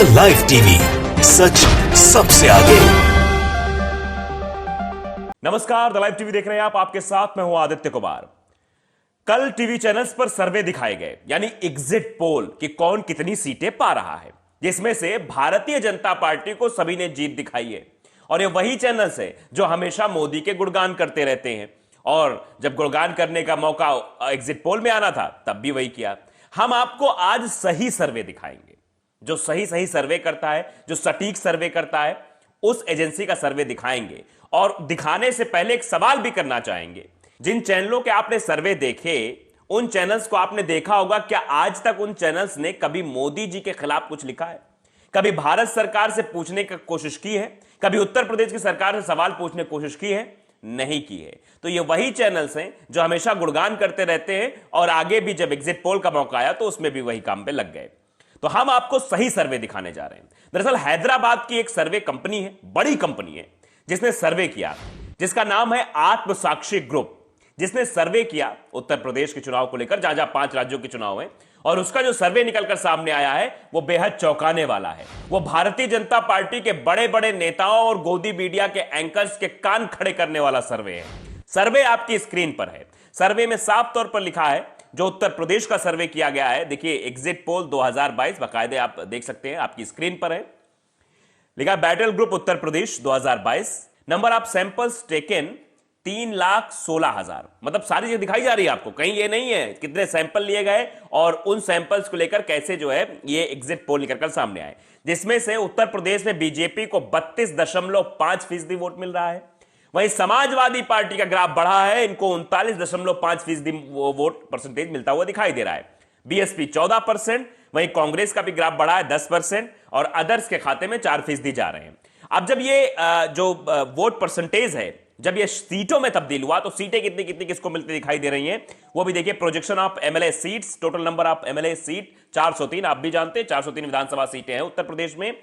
Live TV, सच सबसे आगे। नमस्कार, द लाइव टीवी देख रहे हैं आप। आपके साथ मैं हूं आदित्य कुमार। कल टीवी चैनल्स पर सर्वे दिखाए गए, यानी एग्जिट पोल कि कौन कितनी सीटें पा रहा है, जिसमें से भारतीय जनता पार्टी को सभी ने जीत दिखाई है। और ये वही चैनल्स है जो हमेशा मोदी के गुणगान करते रहते हैं, और जब गुणगान करने का मौका एग्जिट पोल में आना था तब भी वही किया। हम आपको आज सही सर्वे दिखाएंगे, जो सही सर्वे करता है, जो सटीक सर्वे करता है, उस एजेंसी का सर्वे दिखाएंगे। और दिखाने से पहले एक सवाल भी करना चाहेंगे, जिन चैनलों के आपने सर्वे देखे, उन चैनल्स को आपने देखा होगा, क्या आज तक उन चैनल्स ने कभी मोदी जी के खिलाफ कुछ लिखा है? कभी भारत सरकार से पूछने की कोशिश की है? कभी उत्तर प्रदेश की सरकार से सवाल पूछने की कोशिश की है? नहीं की है। तो ये वही चैनल्स हैं जो हमेशा गुणगान करते रहते हैं, और आगे भी जब एग्जिट पोल का मौका आया तो उसमें भी वही काम पे लग गए। तो हम आपको सही सर्वे दिखाने जा रहे हैं। दरअसल हैदराबाद की एक सर्वे कंपनी है, बड़ी कंपनी है, जिसने सर्वे किया, जिसका नाम है आत्मसाक्षी ग्रुप, जिसने सर्वे किया उत्तर प्रदेश के चुनाव को लेकर, जहां जहां 5 राज्यों के चुनाव हैं। और उसका जो सर्वे निकलकर सामने आया है वो बेहद चौंकाने वाला है। वो भारतीय जनता पार्टी के बड़े बड़े नेताओं और गोदी मीडिया के एंकर्स के कान खड़े करने वाला सर्वे है। सर्वे आपकी स्क्रीन पर है। सर्वे में साफ तौर पर लिखा है, जो उत्तर प्रदेश का सर्वे किया गया है, देखिए एग्जिट पोल 2022 बाकायदे आप देख सकते हैं, आपकी स्क्रीन पर है, लिखा battle group Uttar Pradesh 2022। Number of samples taken 3,16,000। मतलब सारी चीज दिखाई जा रही है आपको, कहीं ये नहीं है कितने सैंपल लिए गए और उन सैंपल्स को लेकर कैसे जो है ये एग्जिट पोल निकलकर सामने आए, जिसमें से उत्तर प्रदेश में बीजेपी को 32.5% वोट मिल रहा है। वहीं समाजवादी पार्टी का ग्राफ बढ़ा है, इनको 39.5% वोट परसेंटेज मिलता हुआ दिखाई दे रहा है। बीएसपी 14%, वहीं कांग्रेस का भी ग्राफ बढ़ा है 10%, और अदर्स के खाते में 4% जा रहे हैं। अब जब ये जो वोट परसेंटेज है, जब ये सीटों में तब्दील हुआ, तो सीटें कितनी कितनी किसको मिलती दिखाई दे रही हैं, वो भी देखिए। Projection of MLA seats, total number of MLA seat 403, आप भी जानते हैं 403 विधानसभा सीटें हैं उत्तर प्रदेश में।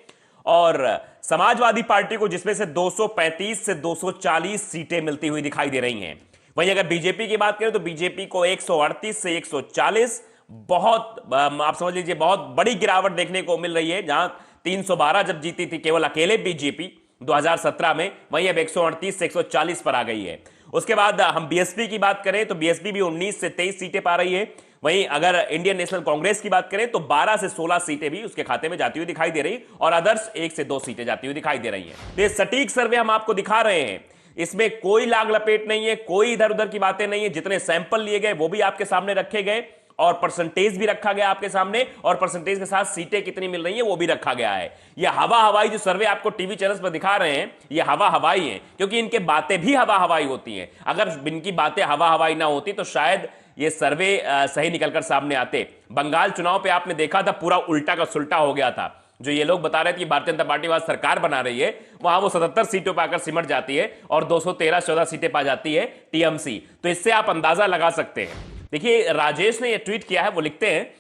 और समाजवादी पार्टी को जिसमें से 235 से 240 सीटें मिलती हुई दिखाई दे रही हैं। वहीं अगर बीजेपी की बात करें तो बीजेपी को 138 से 140, बहुत आप समझ लीजिए बहुत बड़ी गिरावट देखने को मिल रही है। जहां 312 जब जीती थी केवल अकेले बीजेपी 2017 में, वहीं अब 138 से 140 पर आ गई है। उसके बाद हम बीएसपी की बात करें तो बीएसपी भी 19 से 23 सीटें पा रही है। वहीं अगर इंडियन नेशनल कांग्रेस की बात करें तो 12 से 16 सीटें भी उसके खाते में जाती हुई दिखाई दे रही, और अदर्स 1 से 2 सीटें जाती हुई दिखाई दे रही हैं। तो ये सटीक सर्वे हम आपको दिखा रहे हैं, इसमें कोई लाग लपेट नहीं है, कोई इधर उधर की बातें नहीं है। जितने सैंपल लिए गए वो भी आपके सामने रखे गए, और परसेंटेज भी रखा गया आपके सामने, और परसेंटेज के साथ सीटें कितनी मिल रही हैं वो भी रखा गया है। ये हवा हवाई जो सर्वे आपको टीवी चैनल्स पर दिखा रहे हैं, ये हवा हवाई है, क्योंकि इनके बातें भी हवा हवाई होती हैं। अगर इनकी बातें हवा हवाई ना होती तो शायद ये सर्वे सही निकलकर सामने आते। बंगाल चुनाव पे आपने देखा था, पूरा उल्टा का सुल्टा हो गया था। जो ये लोग बता रहे थे कि भारतीय जनता पार्टी वहां सरकार बना रही है, वहां वो 77 सीटों पर आकर सिमट जाती है और 213-14 सीटें पा जाती है टीएमसी। तो इससे आप अंदाजा लगा सकते हैं। देखिए राजेश ने ये ट्वीट किया है, वो लिखते हैं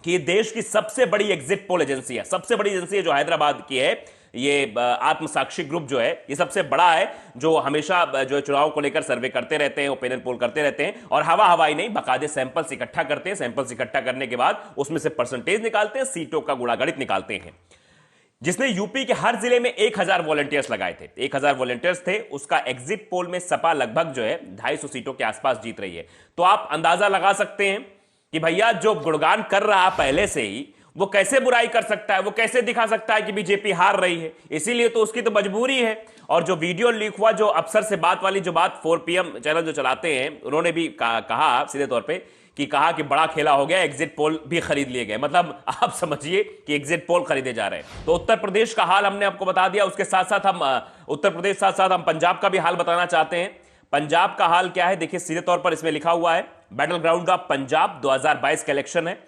कि ये देश की सबसे बड़ी एग्जिट पोल एजेंसी है, सबसे बड़ी एजेंसी है जो हैदराबाद की है। ये आत्मसाक्षी ग्रुप जो है, ये सबसे बड़ा है, जो हमेशा जो चुनाव को लेकर सर्वे करते रहते हैं, ओपिनियन पोल करते रहते हैं, और हवा हवाई नहीं, बाकायदे सैंपल्स इकट्ठा करते हैं। सैंपल्स इकट्ठा करने के बाद उसमें से परसेंटेज निकालते हैं, सीटों का गुणागणित निकालते हैं। जिसने यूपी के हर जिले में 1000 वॉलंटियर्स लगाए थे, 1000 वॉलंटियर्स थे, उसका एग्जिट पोल में सपा लगभग जो है 250 सीटों के आसपास जीत रही है। तो आप अंदाजा लगा सकते हैं कि भैया जो गुणगान कर रहा पहले से ही, वो कैसे बुराई कर सकता है, वो कैसे दिखा सकता है कि बीजेपी हार रही है। इसीलिए तो उसकी तो मजबूरी है। और जो वीडियो लीक हुआ, जो अफसर से बात वाली जो बात 4 PM चैनल जो चलाते हैं, उन्होंने भी कहा सीधे तौर पे कि बड़ा खेला हो गया, एग्जिट पोल भी खरीद लिए गए। मतलब आप समझिए कि एग्जिट पोल खरीदे जा रहे हैं। तो उत्तर प्रदेश का हाल हमने आपको बता दिया। उसके साथ साथ हम उत्तर प्रदेश साथ साथ हम पंजाब का भी हाल बताना चाहते हैं। पंजाब का हाल क्या है, देखिए सीधे तौर पर इसमें लिखा हुआ है, बैटल ग्राउंड ऑफ पंजाब 2022 का इलेक्शन है।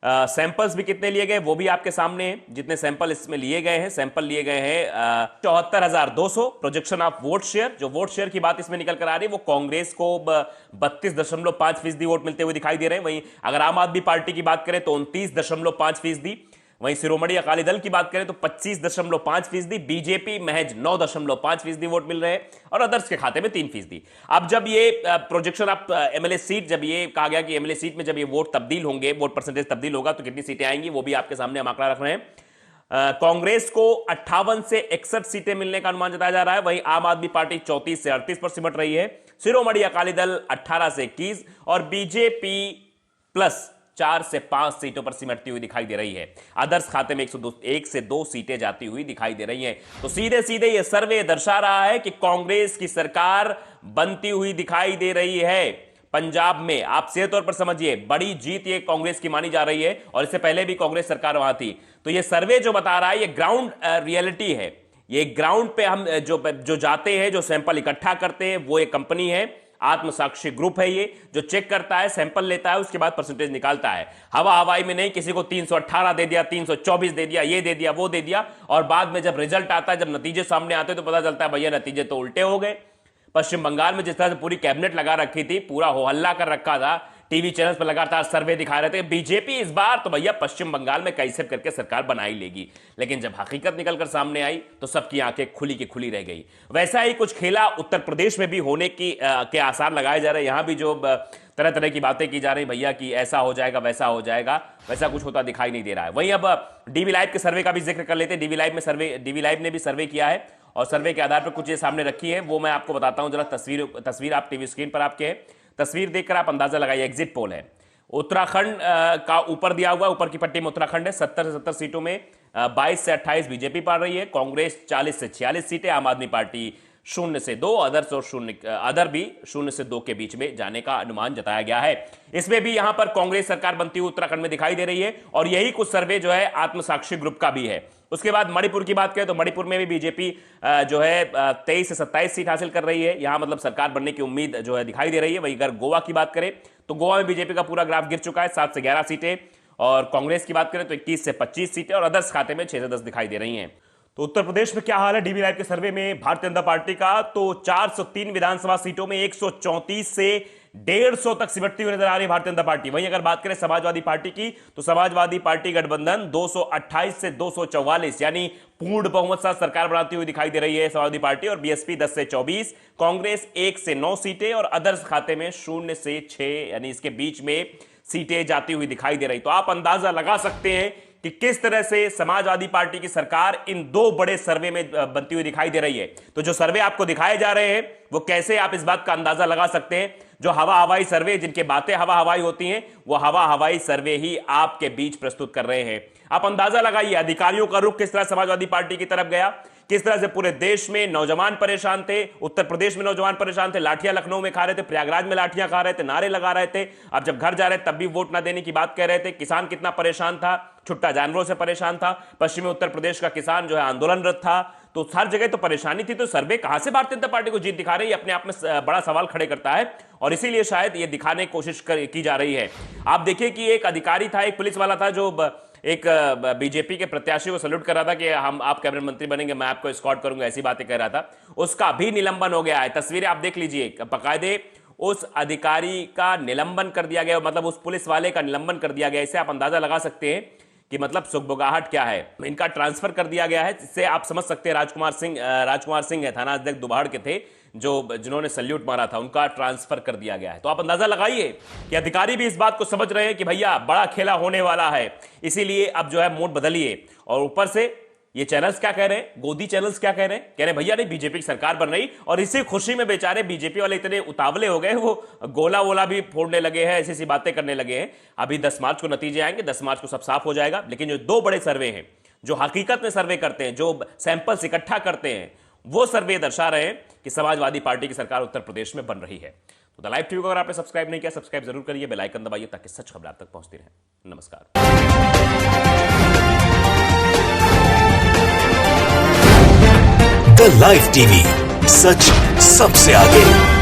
सैंपल्स भी कितने लिए गए वो भी आपके सामने हैं। जितने सैंपल इसमें लिए गए हैं, सैंपल लिए गए हैं 74,200। प्रोजेक्शन ऑफ वोट शेयर, जो वोट शेयर की बात इसमें निकल कर आ रही है, वो कांग्रेस को 32.5% वोट मिलते हुए दिखाई दे रहे हैं। वहीं अगर आम आदमी पार्टी की बात करें तो 29.5%। वहीं शिरोमणि अकाली दल की बात करें तो 25.5%, बीजेपी महज 9.5% वोट मिल रहे हैं, और अदर्स के खाते में 3%। अब जब ये प्रोजेक्शन ऑफ एमएलए सीट, जब ये कहा गया कि एमएलए सीट में जब ये वोट तब्दील होंगे, वोट परसेंटेज तब्दील होगा, तो कितनी सीटें आएंगी वो भी आपके सामने हम आंकड़ा रख रहे हैं। कांग्रेस को 58 से 61 सीटें मिलने का अनुमान जताया जा रहा है। वहीं आम आदमी पार्टी 34 से 38 पर सिमट रही है। शिरोमणि अकाली दल 18 से 21 और बीजेपी प्लस 4 से 5 सीटों पर सिमटती हुई दिखाई दे रही है। आदर्श खाते में 1 से 2 सीटें जाती हुई दिखाई दे रही हैं। तो सीधे सीधे यह सर्वे दर्शा रहा है कि कांग्रेस की सरकार बनती हुई दिखाई दे रही है। पंजाब में आप सीधे तौर पर समझिए, बड़ी जीत ये कांग्रेस की मानी जा रही है और इससे पहले भी कांग्रेस सरकार वहां थी। तो ये सर्वे जो बता रहा है, ये ग्राउंड रियलिटी है। ये ग्राउंड पे हम जो जाते हैं, जो सैंपल इकट्ठा करते हैं, वो एक कंपनी है, आत्मसाक्षी ग्रुप है, ये जो चेक करता है, सैंपल लेता है, उसके बाद परसेंटेज निकालता है। हवा हवाई में नहीं, किसी को 318 दे दिया, 324 दे दिया, ये दे दिया, वो दे दिया, और बाद में जब रिजल्ट आता है, जब नतीजे सामने आते हैं तो पता चलता है भैया नतीजे तो उल्टे हो गए। पश्चिम बंगाल में जिस तरह से पूरी कैबिनेट लगा रखी थी, पूरा हो हल्ला कर रखा था, टीवी चैनल्स पर लगातार सर्वे दिखा रहे थे बीजेपी इस बार तो भैया पश्चिम बंगाल में कैसे करके सरकार बना ही लेगी। लेकिन जब हकीकत निकलकर सामने आई तो सबकी आंखें खुली की खुली रह गई। वैसा ही कुछ खेला उत्तर प्रदेश में भी होने के आसार लगाए जा रहे हैं। यहां भी जो तरह तरह की बातें की जा रही भैया कि ऐसा हो जाएगा, वैसा हो जाएगा, वैसा कुछ होता दिखाई नहीं दे रहा है। वहीं अब डीवी लाइव के सर्वे का भी जिक्र कर लेते हैं। डीवी लाइव ने भी सर्वे किया है और सर्वे के आधार पर कुछ ये सामने रखी है, वो मैं आपको बताता हूं। जरा तस्वीर आप टीवी स्क्रीन पर आपके है, तस्वीर देखकर आप अंदाजा लगाइए। एग्जिट पोल है, उत्तराखंड का ऊपर दिया हुआ, ऊपर की पट्टी में उत्तराखंड है। 70 से 70 सीटों में 22 से 28 बीजेपी पा रही है। कांग्रेस 40 से 46 सीटें, आम आदमी पार्टी 0 से 2, अदर भी 0 से 2 के बीच में जाने का अनुमान जताया गया है। इसमें भी यहां पर कांग्रेस सरकार बनती हुई उत्तराखंड में दिखाई दे रही है और यही कुछ सर्वे जो है आत्मसाक्षी ग्रुप का भी है। उसके बाद मणिपुर की बात करें तो मणिपुर में भी बीजेपी जो है 23 से 27 सीट हासिल कर रही है। यहां मतलब सरकार बनने की उम्मीद जो है दिखाई दे रही है। वहीं अगर गोवा की बात करें तो गोवा में बीजेपी का पूरा ग्राफ गिर चुका है, 7 से 11 सीटें, और कांग्रेस की बात करें तो 21 से 25 सीटें और अदर्स खाते में 6 से 10 दिखाई दे रही हैं। तो उत्तर प्रदेश में क्या हाल है डीवी लाइव के सर्वे में भारतीय जनता पार्टी का? तो 403 विधानसभा सीटों में 134 से 150 तक सिमटती हुई नजर आ रही है भारतीय जनता पार्टी। वहीं अगर बात करें समाजवादी पार्टी की तो समाजवादी पार्टी गठबंधन 228 से 244 यानी पूर्ण बहुमत साथ सरकार बनाती हुई दिखाई दे रही है समाजवादी पार्टी। और बीएसपी 10 से 24, कांग्रेस 1 से 9 सीटें और अदर्स खाते में 0 से 6 यानी इसके बीच में सीटें जाती हुई दिखाई दे रही। तो आप अंदाजा लगा सकते हैं कि किस तरह से समाजवादी पार्टी की सरकार इन 2 बड़े सर्वे में बनती हुई दिखाई दे रही है। तो जो सर्वे आपको दिखाए जा रहे हैं वो कैसे आप इस बात का अंदाजा लगा सकते हैं? जो हवा हवाई सर्वे, जिनके बातें हवा हवाई होती हैं, वो हवा हवाई सर्वे ही आपके बीच प्रस्तुत कर रहे हैं। आप अंदाजा लगाइए अधिकारियों का रुख किस तरह समाजवादी पार्टी की तरफ गया, किस तरह से पूरे देश में नौजवान परेशान थे, उत्तर प्रदेश में नौजवान परेशान थे, लाठियां लखनऊ में खा रहे थे, प्रयागराज में लाठियां खा रहे थे, नारे लगा रहे थे। अब जब घर जा रहे तब भी वोट ना देने की बात कह रहे थे। किसान कितना परेशान था, छुट्टा जानवरों से परेशान था। पश्चिमी उत्तर प्रदेश का किसान जो है आंदोलनरत था। तो हर जगह तो परेशानी थी। तो सर्वे कहां से भारतीय जनता पार्टी को जीत दिखा रही है, अपने आप में बड़ा सवाल खड़े करता है और इसीलिए शायद यह दिखाने की कोशिश की जा रही है। आप देखिए कि एक अधिकारी था, एक पुलिस वाला था जो एक बीजेपी के प्रत्याशी को सैल्यूट कर रहा था कि आप कैबिनेट मंत्री बनेंगे, मैं आपको एस्कॉर्ट करूंगा, ऐसी बातें कह रहा था। उसका भी निलंबन हो गया है। तस्वीरें आप देख लीजिए, बाकायदे उस अधिकारी का निलंबन कर दिया गया, मतलब उस पुलिस वाले का निलंबन कर दिया गया। इससे आप अंदाजा लगा सकते हैं कि मतलब सुगबुगाहट क्या है। इनका ट्रांसफर कर दिया गया है। इससे आप समझ सकते हैं राजकुमार सिंह है, थाना अध्यक्ष दुबाड़ के थे, जिन्होंने सल्यूट मारा था, उनका ट्रांसफर कर दिया गया है। तो आप अंदाजा लगाइए कि अधिकारी भी इस बात को समझ रहे हैं कि भैया बड़ा खेला होने वाला है, इसीलिए अब जो है मोड बदलिए। और ऊपर से ये चैनल्स क्या कह रहे हैं, गोदी चैनल्स क्या कह रहे हैं, कह रहे हैं भैया नहीं बीजेपी की सरकार बन रही। और इसी खुशी में बेचारे बीजेपी वाले इतने उतावले हो गए, वो गोला वोला भी फोड़ने लगे हैं, ऐसी बातें करने लगे हैं। अभी 10 मार्च को नतीजे आएंगे, 10 मार्च को सब साफ हो जाएगा। लेकिन जो 2 बड़े सर्वे हैं, जो हकीकत में सर्वे करते हैं, जो सैंपल्स इकट्ठा करते हैं, वो सर्वे दर्शा रहे हैं कि समाजवादी पार्टी की सरकार उत्तर प्रदेश में बन रही है। तो द लाइव टीवी को अगर आपने सब्सक्राइब नहीं किया, सब्सक्राइब जरूर करिए, बेल आइकन दबाइए ताकि सच खबर आप तक पहुंचती रहे। नमस्कार। द लाइव टीवी, सच सबसे आगे।